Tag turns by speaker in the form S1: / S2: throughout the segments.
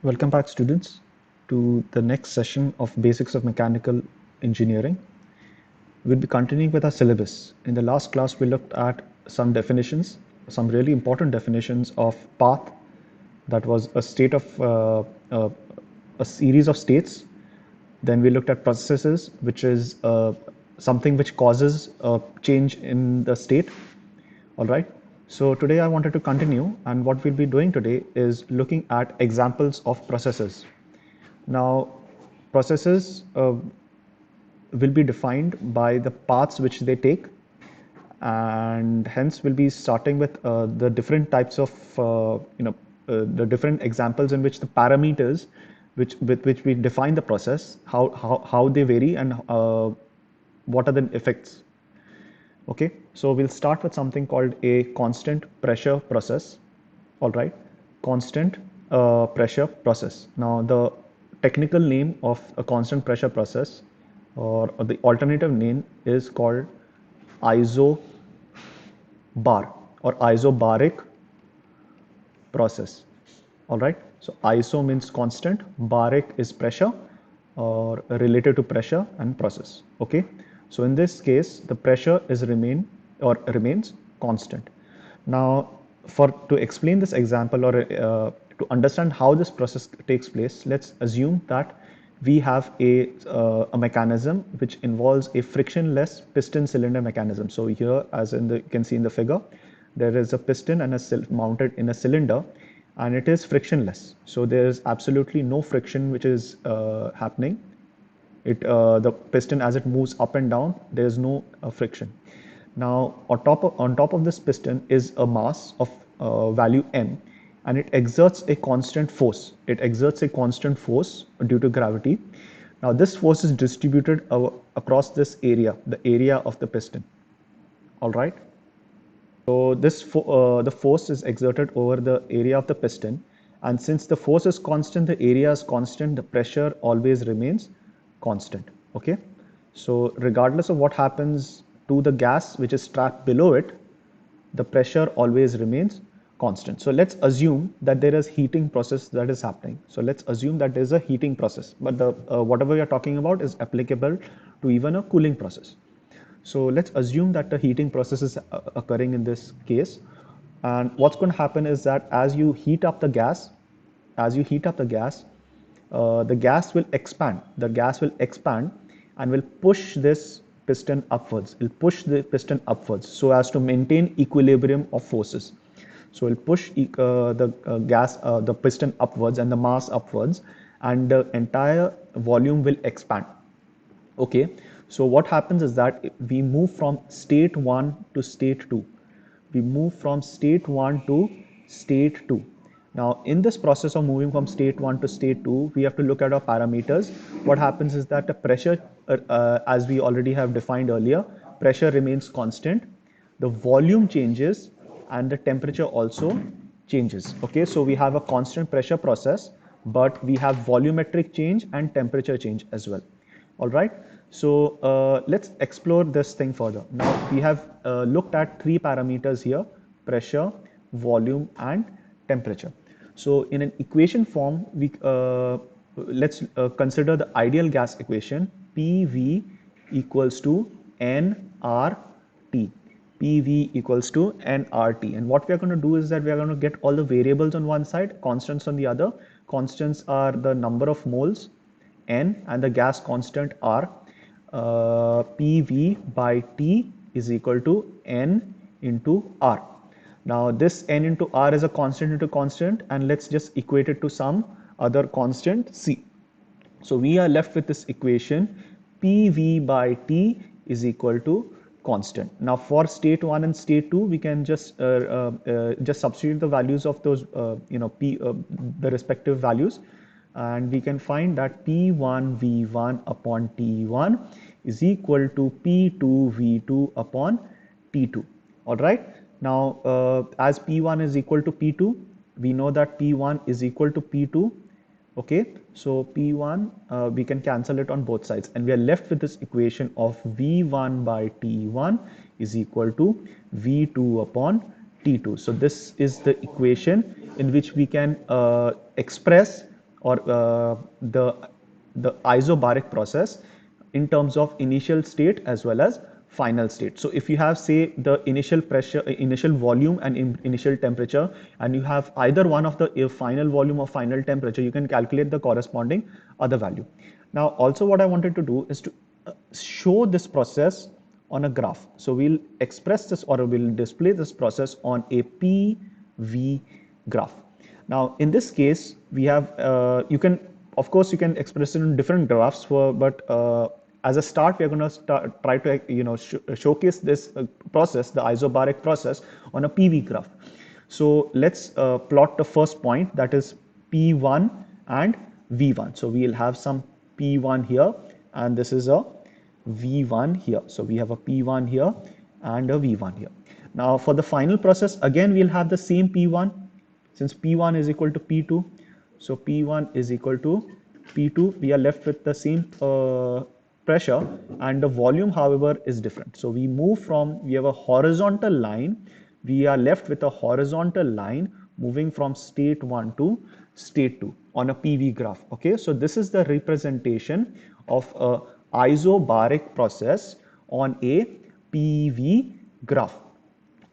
S1: Welcome back, students, to the next session of Basics of Mechanical Engineering. We'll be continuing with our syllabus. In the last class, we looked at some definitions, some really important definitions of path. That was a state of a series of states. Then we looked at processes, which is something which causes a change in the state. All right. So today I wanted to continue, and what we'll be doing today is looking at examples of processes. Now, processes will be defined by the paths which they take, and hence we'll be starting with the different types of the different examples in which the parameters with which we define the process, how they vary, and what are the effects. Okay, so we'll start with something called a constant pressure process. All right, constant pressure process. Now, the technical name of a constant pressure process, or the alternative name, is called isobar or isobaric process. All right, so iso means constant, baric is pressure or related to pressure and process. Okay, so in this case the pressure is remains constant. Now, for to explain this example, or to understand how this process takes place, let's assume that we have a mechanism which involves a frictionless piston cylinder mechanism. So here, as you can see in the figure, there is a piston and mounted in a cylinder, and it is frictionless. So there is absolutely no friction which is happening. The piston, as it moves up and down, there is no friction. Now, on top of this piston is a mass of value m, and it exerts a constant force. It exerts a constant force due to gravity. Now, this force is distributed across this area, the area of the piston. All right. So the force is exerted over the area of the piston, and since the force is constant, the area is constant, the pressure always remains constant. Okay, so regardless of what happens to the gas which is trapped below it, the pressure always remains constant. So let's assume that there is heating process that is happening. So let's assume that there is a heating process, but the whatever we are talking about is applicable to even a cooling process. So let's assume that the heating process is occurring in this case. And what's going to happen is that as you heat up the gas, the gas will expand. The gas will expand and will push this piston upwards. It'll push the piston upwards so as to maintain equilibrium of forces. So it'll push the piston upwards and the mass upwards, and the entire volume will expand. Okay, so what happens is that we move from state 1 to state 2. We move from state 1 to state 2. Now, in this process of moving from state 1 to state 2, we have to look at our parameters. What happens is that the pressure, as we already have defined earlier, pressure remains constant, the volume changes, and the temperature also changes. Okay, so we have a constant pressure process, but we have volumetric change and temperature change as well. All right, so let's explore this thing further. Now, we have looked at three parameters here: pressure, volume, and temperature. So in an equation form, let's consider the ideal gas equation: PV equals to nRT. PV equals to nRT. And what we are going to do is that we are going to get all the variables on one side, constants on the other. Constants are the number of moles, N, and the gas constant R. PV by T is equal to N into R. Now, this N into R is a constant into constant, and let's just equate it to some other constant C. So we are left with this equation: PV by T is equal to constant. Now, for state 1 and state 2, we can just substitute the values of those the respective values, and we can find that P1 V1 upon T1 is equal to P2 V2 upon T2. All right, now as P1 is equal to P2, we know that P1 is equal to P2. Okay, so P1, we can cancel it on both sides, and we are left with this equation of V1 by T1 is equal to V2 upon T2. So this is the equation in which we can express or the isobaric process in terms of initial state as well as final state. So if you have, say, the initial pressure, initial volume and initial temperature, and you have either one of the final volume or final temperature, you can calculate the corresponding other value. Now, also what I wanted to do is to show this process on a graph. So we'll express this, or we'll display this process on a PV graph. Now, in this case, we have, you can, of course, you can express it in different graphs, but as a start, we are going to try to, showcase this process, the isobaric process, on a PV graph. So let's plot the first point, that is P1 and V1. So we'll have some P1 here, and this is a V1 here. So we have a P1 here and a V1 here. Now for the final process, again, we'll have the same P1, since P1 is equal to P2. So P1 is equal to P2. We are left with the same pressure, and the volume, however, is different. So we move from, we have a horizontal line. We are left with a horizontal line moving from state 1 to state 2 on a PV graph. Okay, so this is the representation of a isobaric process on a PV graph.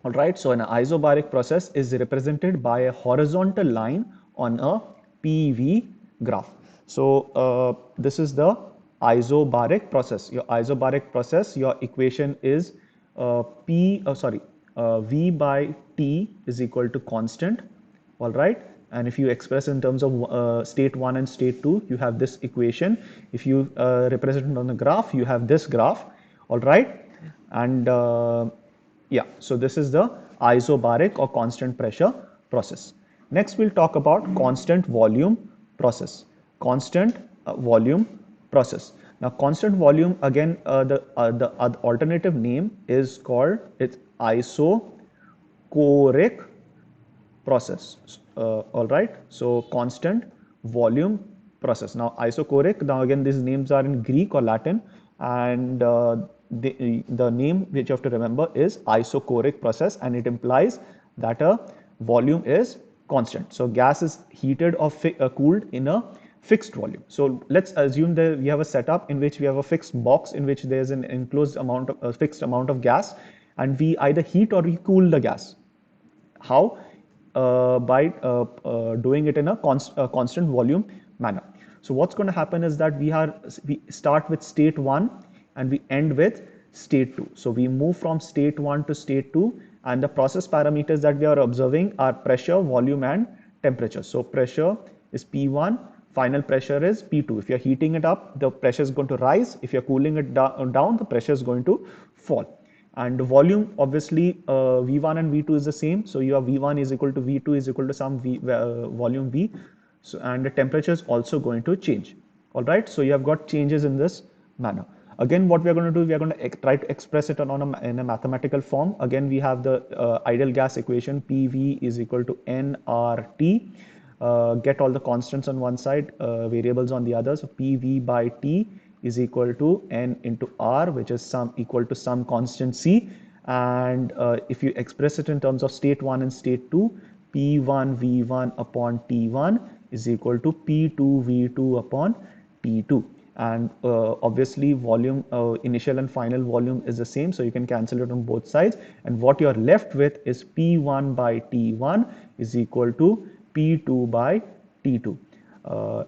S1: All right, so an isobaric process is represented by a horizontal line on a PV graph. So this is the isobaric process. Your isobaric process, your equation is V by T is equal to constant. All right, and if you express in terms of state 1 and state 2, you have this equation. If you represent it on the graph, you have this graph. All right, and yeah, so this is the isobaric or constant pressure process. Next, we'll talk about constant volume process. Constant volume process. Now, constant volume, again, the alternative name is called, it's isochoric process. All right, so constant volume process. Now, isochoric, now again, these names are in Greek or Latin, and the name which you have to remember is isochoric process, and it implies that a volume is constant. So gas is heated or cooled in a fixed volume. So let's assume that we have a setup in which we have a fixed box in which there's an enclosed amount of, a fixed amount of gas, and we either heat or we cool the gas. How? By doing it in a constant volume manner. So what's going to happen is that we start with state 1 and we end with state 2. So we move from state 1 to state 2, and the process parameters that we are observing are pressure, volume, and temperature. So pressure is P1, final pressure is P2. If you're heating it up, the pressure is going to rise. If you're cooling it down, the pressure is going to fall. And the volume, obviously, V1 and V2 is the same. So your V1 is equal to V2 is equal to some volume V. So, and the temperature is also going to change. All right. So you have got changes in this manner. Again, what we are going to do, we are going to try to express it in a mathematical form. Again, we have the ideal gas equation, PV is equal to nRT. Get all the constants on one side, variables on the other. So PV by T is equal to N into R, which is equal to some constant C. And if you express it in terms of state 1 and state 2, P1 V1 upon T1 is equal to P2 V2 upon T2. And obviously volume, initial and final volume is the same, so you can cancel it on both sides. And what you're left with is P1 by T1 is equal to P2 by T2.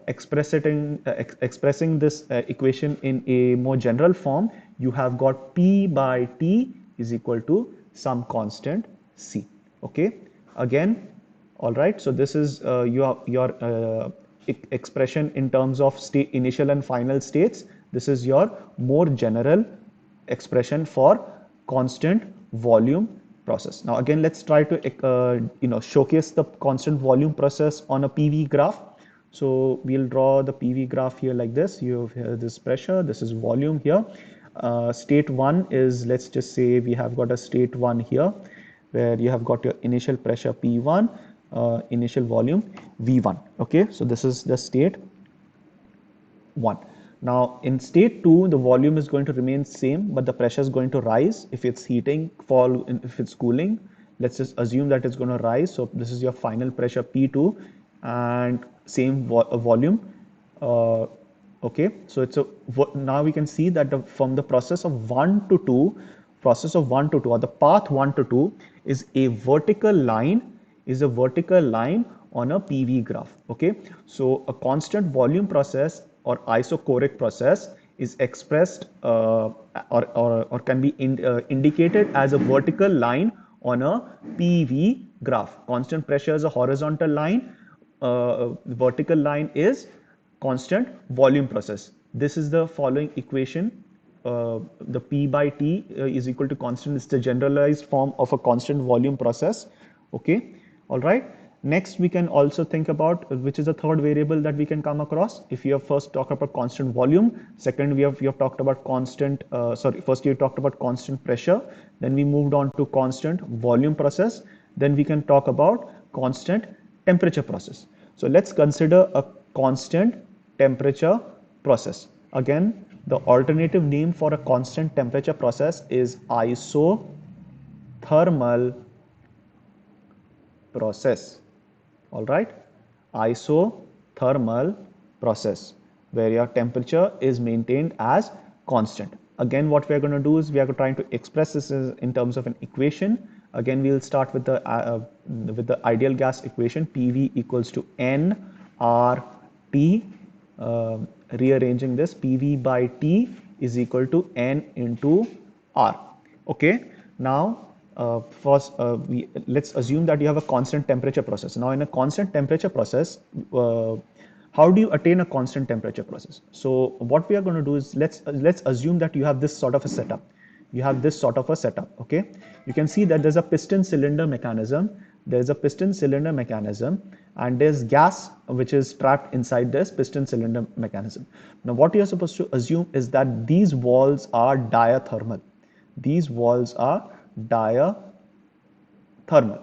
S1: Expressing this equation in a more general form, you have got P by T is equal to some constant C. Okay, again, all right, so this is your expression in terms of state, initial and final states. This is your more general expression for constant volume process. Now again, let's try to showcase the constant volume process on a PV graph. So we'll draw the PV graph here like this. You have here this pressure, this is volume here. State 1 is, let's just say we have got a state 1 here where you have got your initial pressure P1, initial volume V1. Okay, so this is the state 1. Now in state 2, the volume is going to remain same, but the pressure is going to rise. If it's heating, fall. If it's cooling, let's just assume that it's going to rise. So this is your final pressure P2. and same volume. uh, okay, so now we can see that from the process of 1 to 2, or the path 1 to 2 is a vertical line, on a PV graph. Okay, so a constant volume process or isochoric process is expressed or can be indicated as a vertical line on a PV graph. Constant pressure is a horizontal line, vertical line is constant volume process. This is the following equation. The P by T is equal to constant. It's the generalized form of a constant volume process. Okay, all right. Next, we can also think about which is the third variable that we can come across. If you have first talked about constant volume, second we have talked about constant. First you talked about constant pressure. Then we moved on to constant volume process. Then we can talk about constant temperature process. So let's consider a constant temperature process. Again, the alternative name for a constant temperature process is isothermal process. All right, isothermal process, where your temperature is maintained as constant. Again, what we are going to do is we are trying to express this in terms of an equation. Again, we will start with the ideal gas equation. PV equals to nRT. Rearranging this, PV by T is equal to N into R. Okay, now first let's assume that you have a constant temperature process. Now in a constant temperature process, how do you attain a constant temperature process? So what we are going to do is let's assume that you have this sort of a setup. Okay, you can see that there's a piston cylinder mechanism. And there's gas which is trapped inside this piston cylinder mechanism. Now what you're supposed to assume is that these walls are diathermal.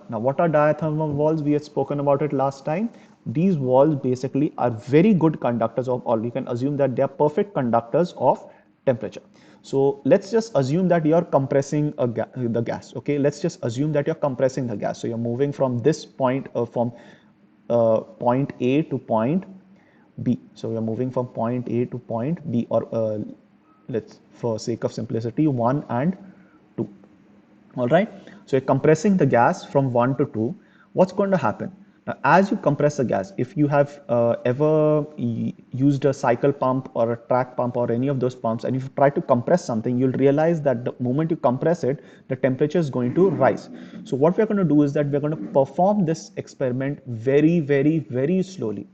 S1: Now, what are diathermal walls? We had spoken about it last time. These walls basically are very good conductors of, or you can assume that they are perfect conductors of temperature. So let's just assume that you're compressing the gas. Okay, let's just assume that you're compressing the gas. So you're moving from this point, from point A to point B. So we are moving from point A to point B, or let's, for sake of simplicity, 1 and 2. All right. So you're compressing the gas from 1 to 2. What's going to happen? Now, as you compress the gas, if you have ever used a cycle pump or a track pump or any of those pumps, and if you try to compress something, you'll realize that the moment you compress it, the temperature is going to rise. So what we're going to do is that we're going to perform this experiment very, very, very slowly.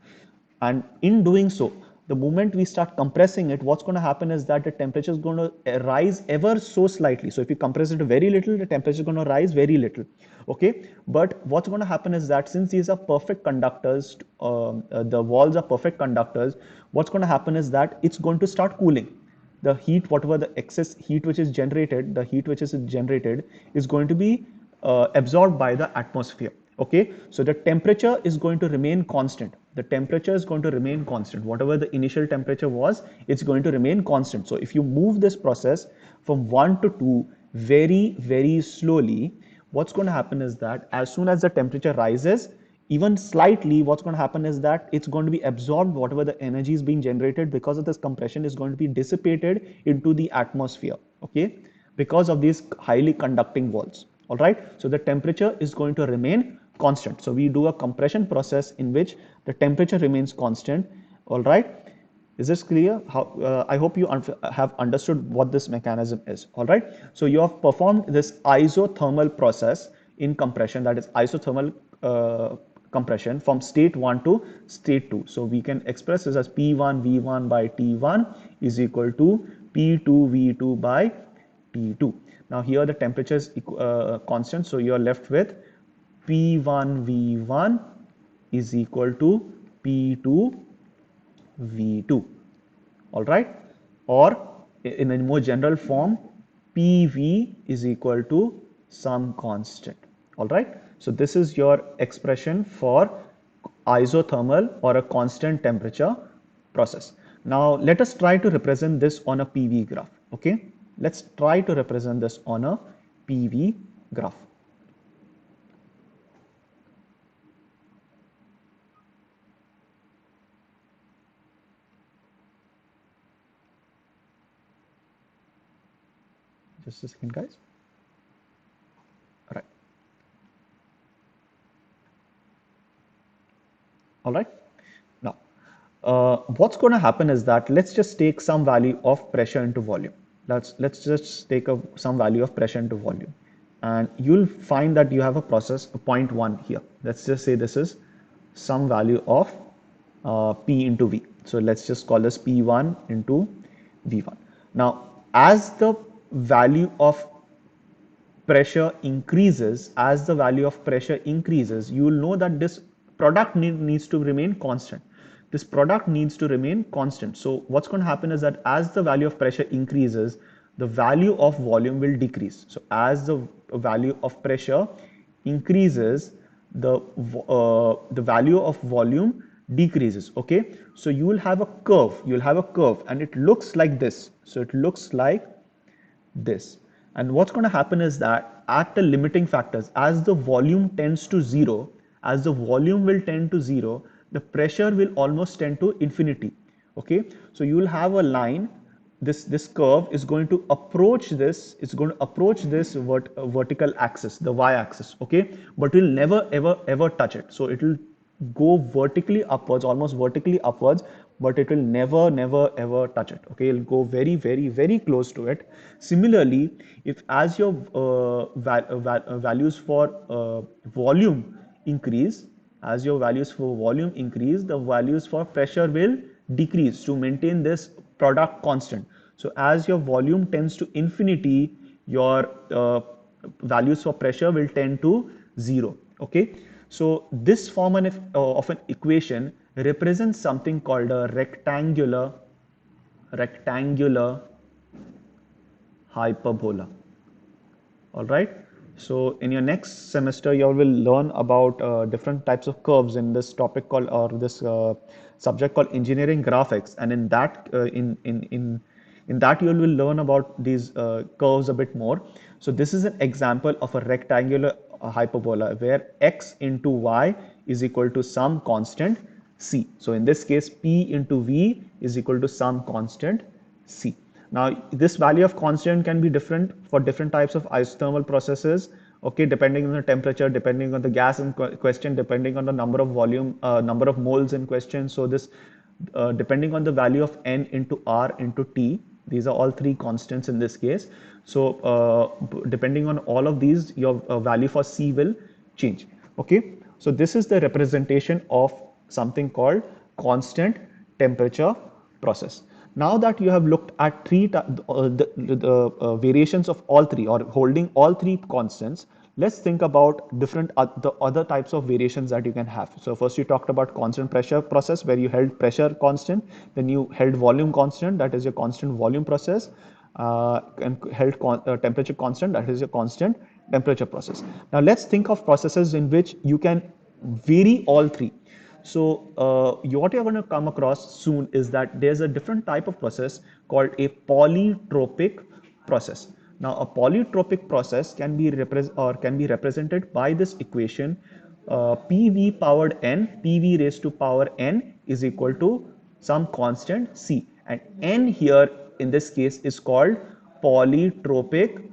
S1: And in doing so, the moment we start compressing it, what's going to happen is that the temperature is going to rise ever so slightly. So if you compress it very little, the temperature is going to rise very little. Okay, but what's going to happen is that since these are perfect conductors, the walls are perfect conductors, what's going to happen is that it's going to start cooling. The heat, whatever the excess heat which is generated, is going to be absorbed by the atmosphere. Okay, so the temperature is going to remain constant. Whatever the initial temperature was, it's going to remain constant. So if you move this process from 1 to 2 very, very slowly, what's going to happen is that as soon as the temperature rises, even slightly, what's going to happen is that it's going to be absorbed. Whatever the energy is being generated because of this compression is going to be dissipated into the atmosphere. Okay, because of these highly conducting walls. All right, so the temperature is going to remain constant. So we do a compression process in which the temperature remains constant. All right, is this clear? I hope you have understood what this mechanism is. All right, so you have performed this isothermal process in compression, that is isothermal compression from state 1 to state 2. So we can express this as P1 V1 by T1 is equal to P2 V2 by T2. Now here the temperature is constant, so you are left with P1 V1 is equal to P2 V2. All right, or in a more general form, PV is equal to some constant. All right, so this is your expression for isothermal or a constant temperature process. Now let us try to represent this on a PV graph. Okay, let's try to represent this on a PV graph. Just a second, guys. All right. All right. Now, what's going to happen is that let's just take some value of pressure into volume. Let's just take some value of pressure into volume, and you'll find that you have a process, a point one here. Let's just say this is some value of P into V. So let's just call this P1 into V1. Now, as the value of pressure increases, as the value of pressure increases, you will know that this product needs to remain constant. This product needs to remain constant. So what's going to happen is that as the value of pressure increases, the value of volume will decrease. So as the value of pressure increases, the value of volume decreases. Okay, so you will have a curve. You'll have a curve, and it looks like this. So it looks like this. And what's going to happen is that at the limiting factors, as the volume tends to zero, as the volume will tend to zero, the pressure will almost tend to infinity. Okay, so you will have a line. This curve is going to approach this. It's going to approach this vertical axis, the y-axis. Okay, but will never ever touch it. So it will go vertically upwards, almost vertically upwards, but it will never ever touch it. Okay, it'll go very close to it. Similarly, if as your values for volume increase, as your values for volume increase, the values for pressure will decrease to maintain this product constant. So as your volume tends to infinity, your values for pressure will tend to zero. Okay, so this form of an equation represents something called a rectangular hyperbola. All right. So in your next semester, you will learn about different types of curves in this topic called, or this subject called engineering graphics, and in that in that you will learn about these curves a bit more. So this is an example of a rectangular hyperbola where x into y is equal to some constant c. So in this case, p into v is equal to some constant c. Now, this value of constant can be different for different types of isothermal processes, okay, depending on the temperature, depending on the gas in question, depending on the number of volume, number of moles in question. So this, depending on the value of n into r into t, these are all three constants in this case. So depending on all of these, your value for C will change, okay. So this is the representation of something called constant temperature process. Now that you have looked at the variations of all three, or holding all three constants, let's think about different the other types of variations that you can have. So first you talked about constant pressure process, where you held pressure constant, then you held volume constant, that is your constant volume process, and held temperature constant, that is your constant temperature process. Now let's think of processes in which you can vary all three. So what you're going to come across soon is that there's a different type of process called a polytropic process. Now a polytropic process can be represented by this equation, PV powered n, PV raised to power n is equal to some constant C, and n here in this case is called polytropic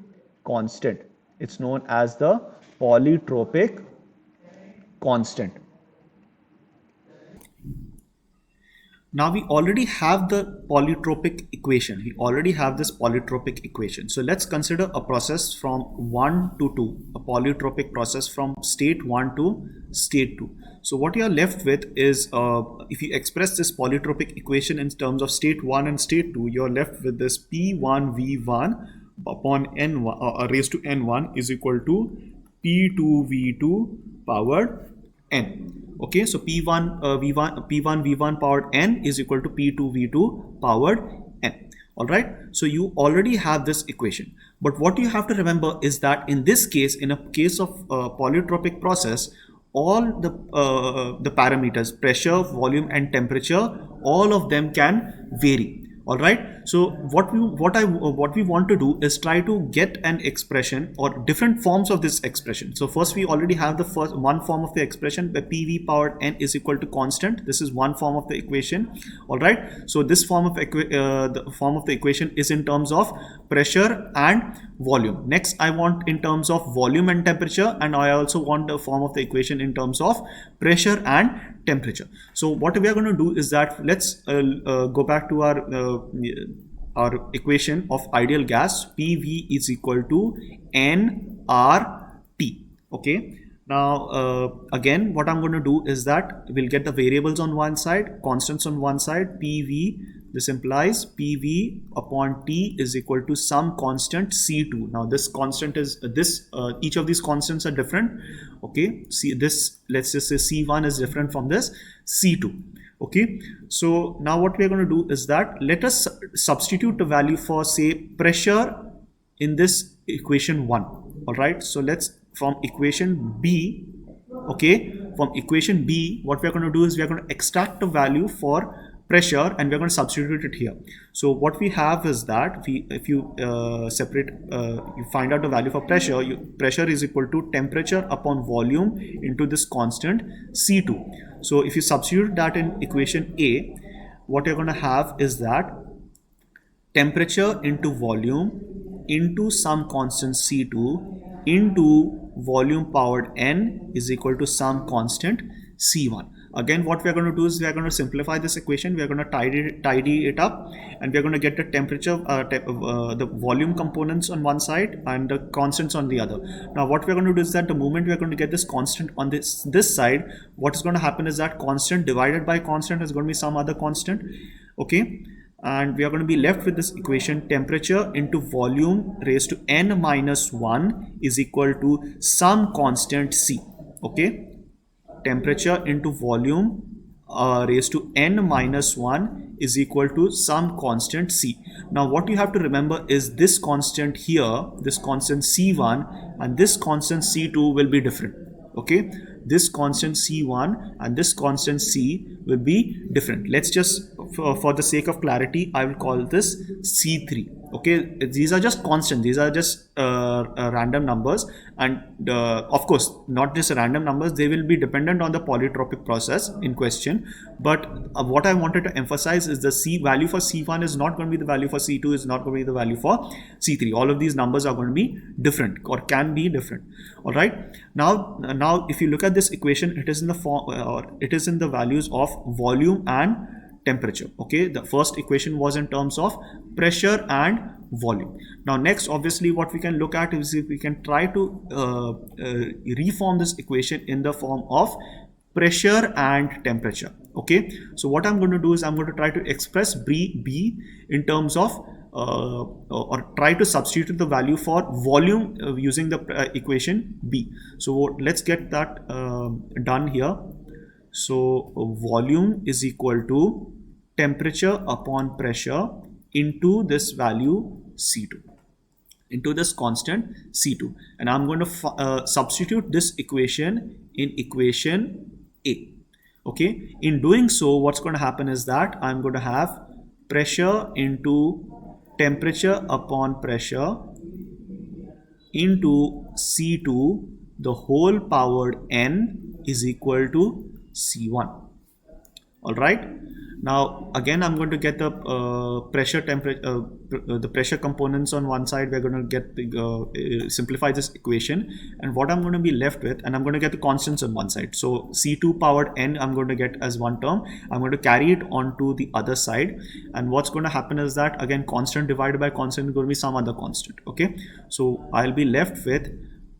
S1: constant. It's known as the polytropic constant. Now we already have the polytropic equation. We already have this polytropic equation. So let's consider a process from 1 to 2, a polytropic process from state 1 to state 2. So what you are left with is, if you express this polytropic equation in terms of state 1 and state 2, you're left with this P1V1 upon n1 raised to n1 is equal to P2V2 powered n. Okay, so P1 V1 powered n is equal to P2 V2 powered n. All right, so you already have this equation, but what you have to remember is that in this case, in a case of polytropic process, all the parameters, pressure, volume and temperature, all of them can vary.
S2: All right. So what we want to do is try to get an expression or different forms of this expression. So first we already have the first one form of the expression where PV powered n is equal to constant. This is one form of the equation. All right. So this form of the form of the equation is in terms of pressure and volume. Next I want in terms of volume and temperature, and I also want the form of the equation in terms of pressure and temperature. So what we are going to do is that let's go back to our equation of ideal gas. PV is equal to nRT. Okay. Now again what I'm going to do is that we'll get the variables on one side, constants on one side. PV, this implies PV upon T is equal to some constant C2. Now this constant is each of these constants are different. Okay, see this, let's just say C1 is different from this C2. Okay, so now what we are going to do is that let us substitute the value for, say, pressure in this equation 1. All right, so let's from equation B. Okay, from equation B what we are going to do is we are going to extract the value for pressure and we're going to substitute it here. So what we have is that if you you find out the value for pressure, pressure is equal to temperature upon volume into this constant C2. So if you substitute that in equation A, what you're going to have is that temperature into volume into some constant C2 into volume powered n is equal to some constant C1. Again, what we are going to do is we are going to simplify this equation. We are going to tidy it up, and we are going to get the temperature, the volume components on one side and the constants on the other. Now, what we are going to do is that the moment we are going to get this constant on this side, what is going to happen is that constant divided by constant is going to be some other constant. Okay, and we are going to be left with this equation: temperature into volume raised to n minus 1 is equal to some constant C. Okay, temperature into volume raised to n minus 1 is equal to some constant C. Now what you have to remember is this constant here, this constant C1 and this constant C2 will be different. Okay, this constant C1 and this constant C will be different. Let's just for the sake of clarity, I will call this C3. Okay, these are just constant, these are just random numbers, and of course not just random numbers, they will be dependent on the polytropic process in question. But what I wanted to emphasize is the C value for C1 is not going to be the value for C2, is not going to be the value for C3. All of these numbers are going to be different or can be different. All right, now if you look at this equation, it is in the form or it is in the values of volume and temperature. Okay, the first equation was in terms of pressure and volume. Now next, obviously what we can look at is if we can try to reform this equation in the form of pressure and temperature. Okay, so what I'm going to do is I'm going to try to express B in terms of or try to substitute the value for volume using the equation B. So let's get that done here. So volume is equal to temperature upon pressure into this value C2, into this constant C2, and I'm going to substitute this equation in equation A. Okay, in doing so, what's going to happen is that I'm going to have pressure into temperature upon pressure into C2, the whole powered n is equal to C1. All right, now again I'm going to get the pressure temperature the pressure components on one side. We're going to get the simplify this equation, and what I'm going to be left with, and I'm going to get the constants on one side. So C2 powered n I'm going to get as one term. I'm going to carry it onto the other side, and what's going to happen is that again constant divided by constant is going to be some other constant. Okay, so I'll be left with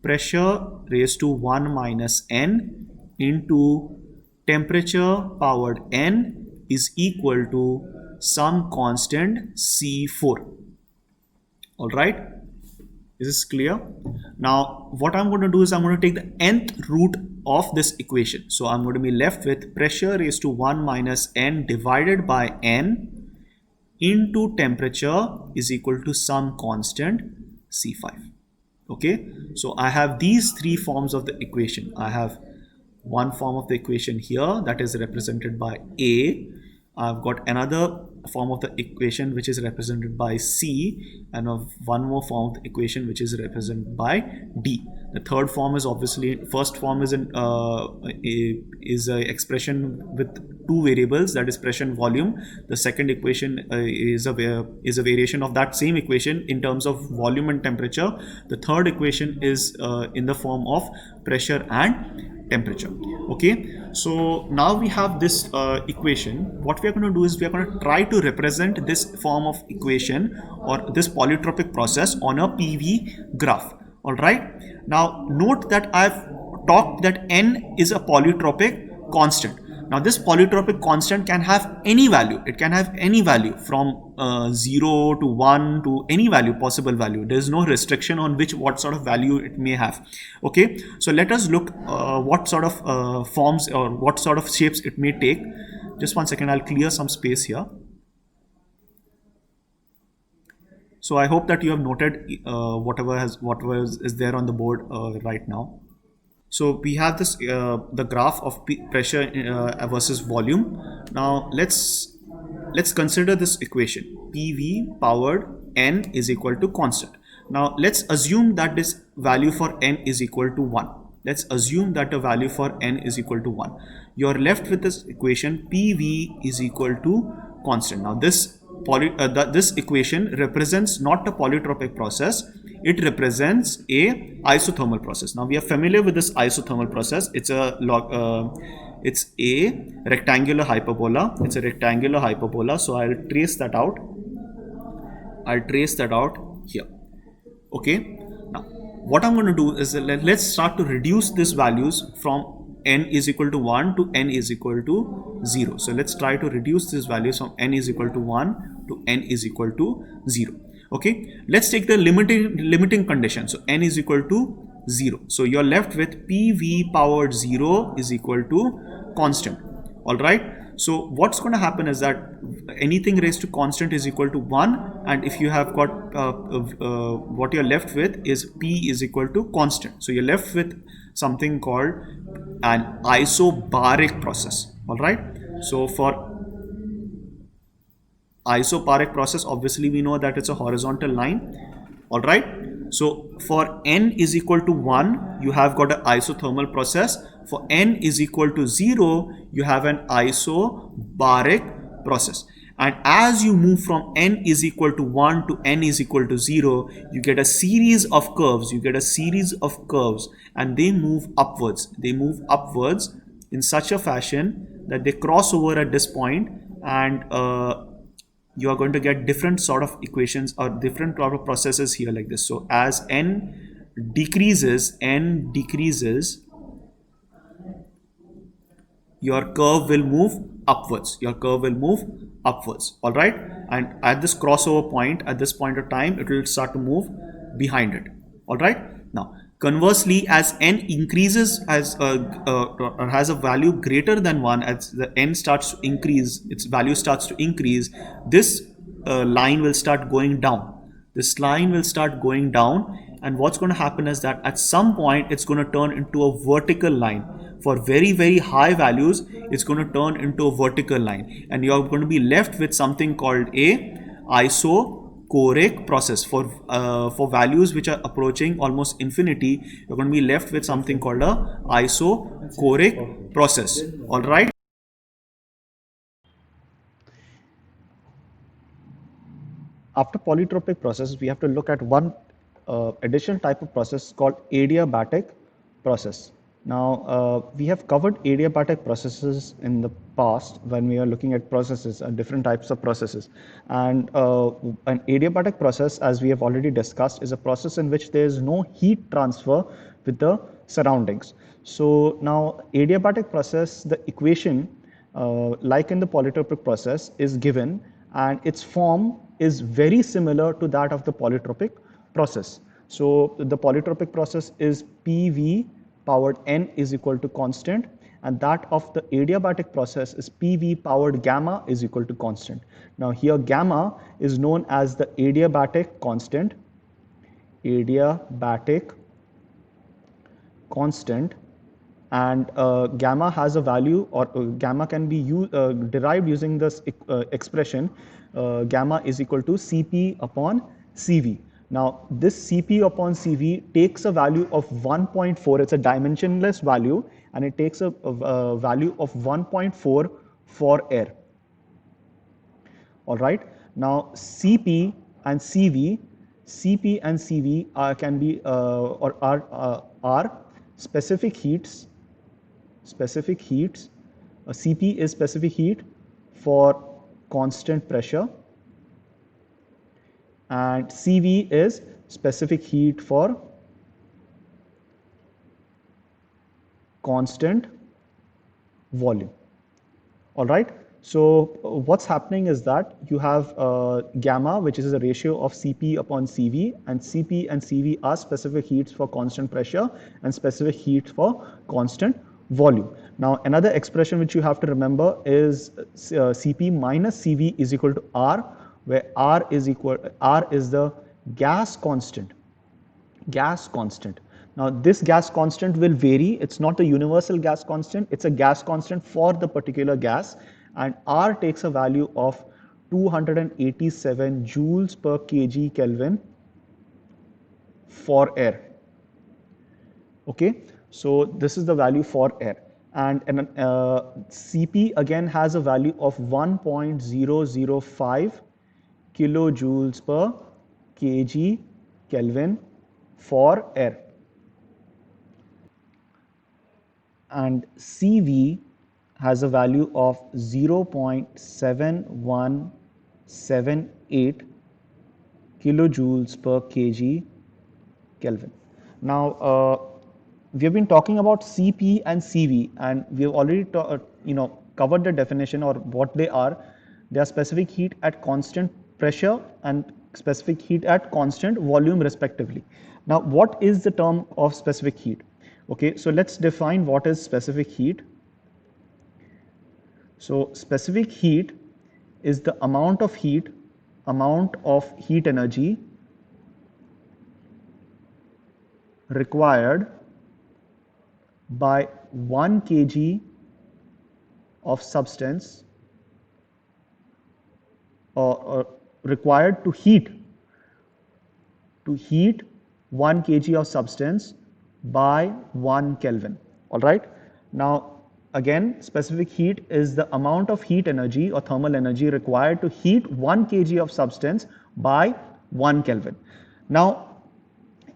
S2: pressure raised to 1 minus n into temperature powered n is equal to some constant C4. All right, is this clear? Now what I'm going to do is I'm going to take the nth root of this equation. So I'm going to be left with pressure raised to 1 minus n divided by n into temperature is equal to some constant C5. Okay, so I have these three forms of the equation. I have one form of the equation here that is represented by A. I've got another form of the equation which is represented by C, and one more form of the equation which is represented by D. The third form is obviously, first form is a expression with two variables, that is pressure and volume. The second equation is a variation of that same equation in terms of volume and temperature. The third equation is in the form of pressure and temperature. Okay, so now we have this equation. What we are going to do is we are going to try to represent this form of equation or this polytropic process on a PV graph. All right, now note that I've talked that n is a polytropic constant. Now this polytropic constant can have any value. It can have any value from 0 to 1 to any value, possible value. There is no restriction on what sort of value it may have. Okay, so let us look what sort of forms or what sort of shapes it may take. Just one second, I'll clear some space here. So I hope that you have noted whatever is there on the board right now. So we have this the graph of pressure versus volume. Now let's consider this equation: PV powered n is equal to constant. Now let's assume that this value for n is equal to 1. Let's assume that the value for n is equal to 1. You're left with this equation: PV is equal to constant. Now this equation represents not a polytropic process, it represents a isothermal process. Now we are familiar with this isothermal process. It's a rectangular hyperbola. It's a rectangular hyperbola. So I'll trace that out. I'll trace that out here. Okay. Now what I'm going to do is let's start to reduce these values from n is equal to 1 to n is equal to 0. So let's try to reduce these values from n is equal to 1 to n is equal to 0. Okay, let's take the limiting condition. So n is equal to 0. So you're left with PV powered 0 is equal to constant. All right. So what's going to happen is that anything raised to constant is equal to 1, and if you have got what you're left with is P is equal to constant. So you're left with something called an isobaric process. All right. So for isobaric process, obviously we know that it's a horizontal line. All right. So for n is equal to 1, you have got an isothermal process. For n is equal to 0, you have an isobaric process. And as you move from n is equal to 1 to n is equal to 0, you get a series of curves. You get a series of curves, and they move upwards. They move upwards in such a fashion that they cross over at this point, and you are going to get different sort of equations or different sort of processes here like this. So as n decreases, your curve will move upwards. Your curve will move upwards. All right. And at this crossover point, at this point of time, it will start to move behind it. All right. Now, conversely, as n increases, as has a value greater than 1, as the n starts to increase, its value starts to increase, this line will start going down. This line will start going down, and what's going to happen is that at some point it's going to turn into a vertical line. For very, very high values, it's going to turn into a vertical line, and you're going to be left with something called a isochoric process. For values which are approaching almost infinity, you're going to be left with something called a isochoric process. All right.
S1: After polytropic processes, we have to look at one additional type of process called adiabatic process. Now, we have covered adiabatic processes in the past when we are looking at processes and different types of processes. And an adiabatic process, as we have already discussed, is a process in which there is no heat transfer with the surroundings. So now, adiabatic process, the equation, like in the polytropic process, is given, and its form is very similar to that of the polytropic process. So the polytropic process is PV powered n is equal to constant, and that of the adiabatic process is PV powered gamma is equal to constant. Now here gamma is known as the adiabatic constant, and gamma has a value, or gamma can be derived using this expression, gamma is equal to Cp upon Cv. Now this Cp upon Cv takes a value of 1.4, it's a dimensionless value, and it takes a value of 1.4 for air. All right. Now Cp and Cv, Cp and Cv can be or are specific heats. Specific heats. Cp is specific heat for constant pressure, and Cv is specific heat for constant volume. All right. So what's happening is that you have gamma, which is a ratio of Cp upon Cv, and Cp and Cv are specific heats for constant pressure and specific heats for constant volume. Now another expression which you have to remember is Cp minus Cv is equal to R, where R is the gas constant. Gas constant. Now this gas constant will vary. It's not a universal gas constant. It's a gas constant for the particular gas, and R takes a value of 287 joules per kg Kelvin for air. Okay, so this is the value for air, and Cp again has a value of 1.005 kilojoules per kg Kelvin for air, and Cv has a value of 0.7178 kilojoules per kg Kelvin. Now we have been talking about Cp and Cv, and we have already covered the definition or what they are. They are specific heat at constant pressure and specific heat at constant volume respectively. Now what is the term of specific heat? Okay, so let's define what is specific heat. So specific heat is the amount of heat energy required by 1 kg of substance, or required to heat 1 kg of substance by 1 Kelvin. All right. Now again, specific heat is the amount of heat energy or thermal energy required to heat 1 kg of substance by 1 Kelvin. Now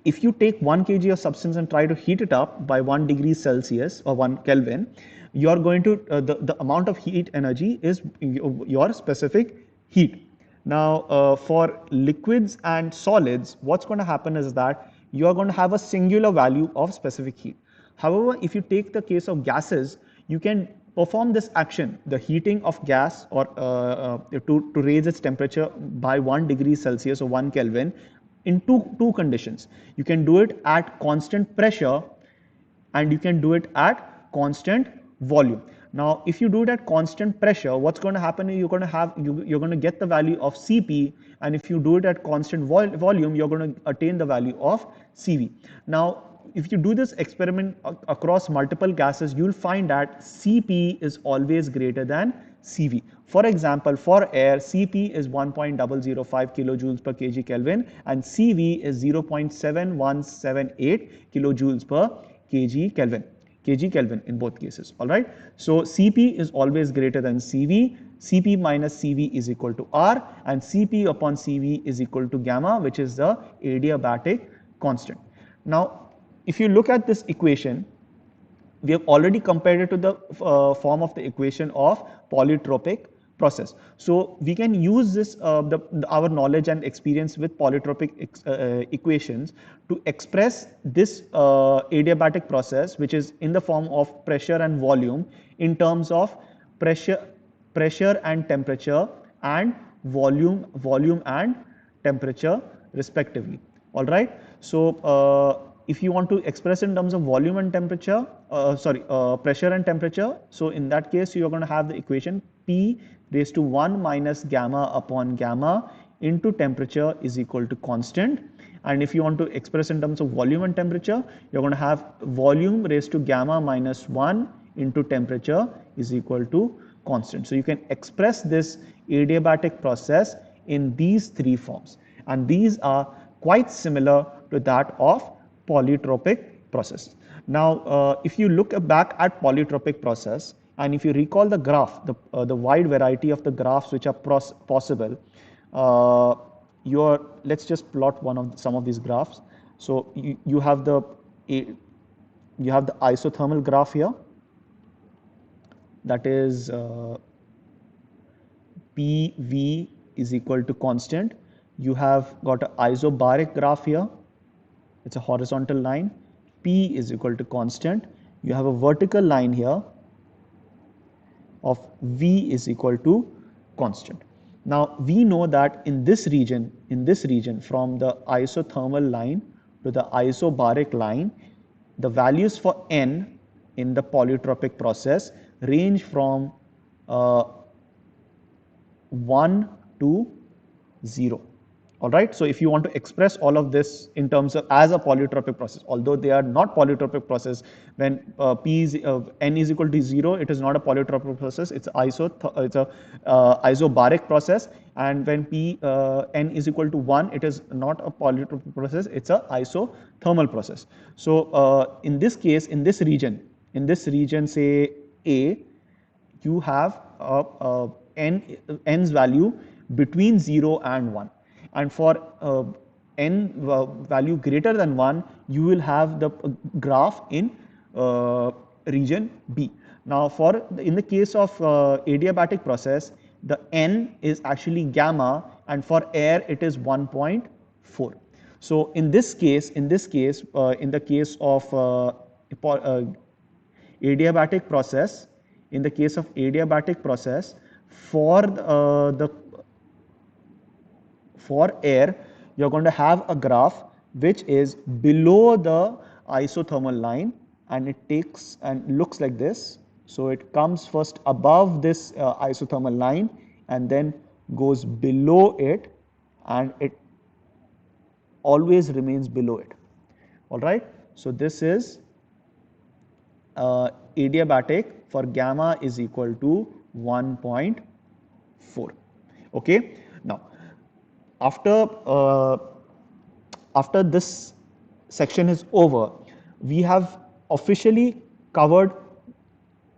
S1: if you take 1 kg of substance and try to heat it up by 1 degree Celsius or 1 Kelvin, you are going to the amount of heat energy is your specific heat. Now for liquids and solids, what's going to happen is that you are going to have a singular value of specific heat. However, if you take the case of gases, you can perform this action, the heating of gas, or to raise its temperature by 1 degree Celsius or 1 Kelvin in two conditions. You can do it at constant pressure, and you can do it at constant volume. Now if you do it at constant pressure, what's going to happen is you're going to get the value of Cp, and if you do it at constant volume, you're going to attain the value of Cv. Now if you do this experiment across multiple gases, you'll find that Cp is always greater than Cv. For example, for air, Cp is 1.005 kilojoules per kg Kelvin, and Cv is 0.7178 kilojoules per kg Kelvin in both cases. All right. So Cp is always greater than Cv. Cp minus Cv is equal to R, and Cp upon Cv is equal to gamma, which is the adiabatic constant. Now if you look at this equation, we have already compared it to the form of the equation of polytropic process. So we can use this our knowledge and experience with polytropic equations to express this adiabatic process, which is in the form of pressure and volume, in terms of pressure and temperature, and volume and temperature respectively. All right. So if you want to express in terms of volume and temperature, pressure and temperature, so in that case you are going to have the equation P raised to 1 minus gamma upon gamma into temperature is equal to constant, And if you want to express in terms of volume and temperature, you're going to have volume raised to gamma minus 1 into temperature is equal to constant. So you can express this adiabatic process in these three forms, and these are quite similar to that of polytropic process. Now, if you look back at polytropic process, and if you recall the graph, the wide variety of the graphs which are possible, let's just plot some of these graphs. So you have the isothermal graph here, that is PV is equal to constant. You have got an isobaric graph here. It's a horizontal line. P is equal to constant. You have a vertical line here of V is equal to constant. Now we know that in this region from the isothermal line to the isobaric line, the values for N in the polytropic process range from 1 to 0. All right. So if you want to express all of this in terms of as a polytropic process, although they are not polytropic process, when N is equal to 0, it is not a polytropic process. It's a isobaric process. And when N is equal to 1, it is not a polytropic process. It's a isothermal process. So in this case, in this region, say A, you have N's value between 0 and 1. And for N value greater than 1, you will have the graph in region B. Now in the case of adiabatic process, the N is actually gamma, and for air it is 1.4. So in the case of adiabatic process, for air, you're going to have a graph which is below the isothermal line, and it takes and looks like this. So it comes first above this isothermal line and then goes below it, and it always remains below it. All right. So this is adiabatic for gamma is equal to 1.4. Okay. Now, after this section is over, we have officially covered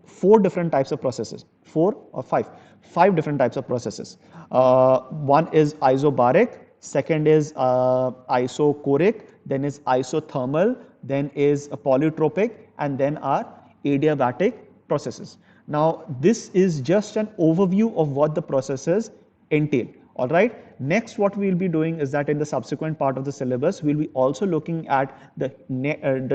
S1: 4 different types of processes. 4 or 5? 5 different types of processes. One is isobaric, second is isochoric, then is isothermal, then is a polytropic, and then are adiabatic processes. Now, this is just an overview of what the processes entail. All right. Next, what we will be doing is that in the subsequent part of the syllabus, we will be also looking at the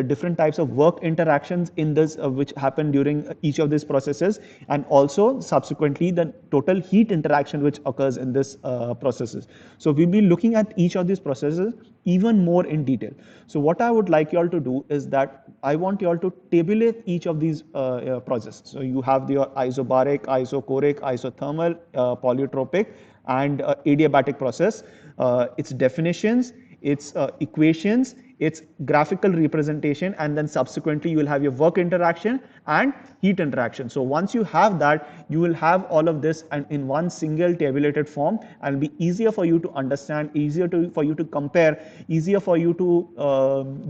S1: different types of work interactions in this which happen during each of these processes, and also subsequently the total heat interaction which occurs in this processes. So we'll be looking at each of these processes even more in detail. So what I would like you all to do is that I want you all to tabulate each of these processes. So you have your isobaric, isochoric, isothermal, polytropic, and adiabatic process, its definitions, its equations, its graphical representation, and then subsequently you will have your work interaction and heat interaction. So once you have that, you will have all of this and in one single tabulated form, and it'll be easier for you to understand, easier for you to compare, easier for you to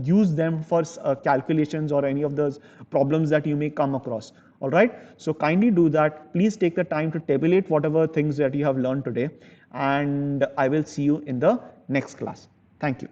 S1: use them for calculations or any of those problems that you may come across. All right. So kindly do that. Please take the time to tabulate whatever things that you have learned today, and I will see you in the next class. Thank you.